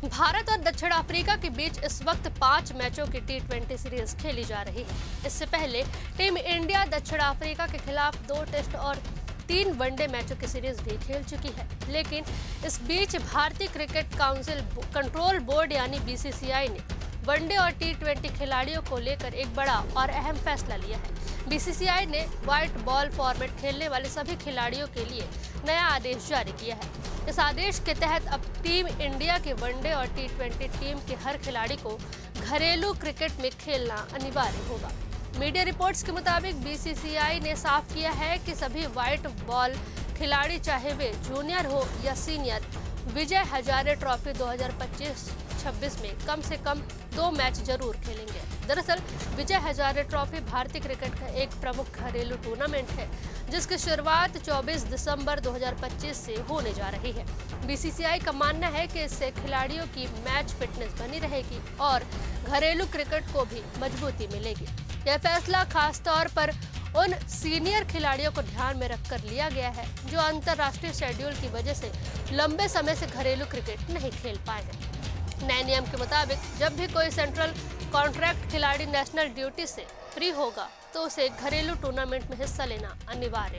भारत और दक्षिण अफ्रीका के बीच इस वक्त 5 मैचों की टी20 सीरीज खेली जा रही है। इससे पहले टीम इंडिया दक्षिण अफ्रीका के खिलाफ 2 टेस्ट और 3 वनडे मैचों की सीरीज भी खेल चुकी है। लेकिन इस बीच भारतीय क्रिकेट काउंसिल कंट्रोल बोर्ड यानी बीसीसीआई ने वनडे और टी20 खिलाड़ियों को लेकर एक बड़ा और अहम फैसला लिया है। बीसीसीआई ने व्हाइट बॉल फॉर्मेट खेलने वाले सभी खिलाड़ियों के लिए नया आदेश जारी किया है। इस आदेश के तहत अब टीम इंडिया के वनडे और टी20 टीम के हर खिलाड़ी को घरेलू क्रिकेट में खेलना अनिवार्य होगा। मीडिया रिपोर्ट्स के मुताबिक बीसीसीआई ने साफ किया है कि सभी व्हाइट बॉल खिलाड़ी, चाहे वे जूनियर हो या सीनियर, विजय हजारे ट्रॉफी 2025-26 में कम से कम 2 मैच जरूर खेलेंगे। दरअसल विजय हजारे ट्रॉफी भारतीय क्रिकेट का एक प्रमुख घरेलू टूर्नामेंट है, जिसकी शुरुआत 24 दिसंबर 2025 से होने जा रही है। बीसीसीआई का मानना है कि इससे खिलाड़ियों की मैच फिटनेस बनी रहेगी और घरेलू क्रिकेट को भी मजबूती मिलेगी। यह फैसला खास तौर पर उन सीनियर खिलाड़ियों को ध्यान में रखकर लिया गया है जो अंतर्राष्ट्रीय शेड्यूल की वजह से लंबे समय से घरेलू क्रिकेट नहीं खेल पाए हैं। नए नियम के मुताबिक जब भी कोई सेंट्रल कॉन्ट्रैक्ट खिलाड़ी नेशनल ड्यूटी से फ्री होगा तो उसे घरेलू टूर्नामेंट में हिस्सा लेना अनिवार्य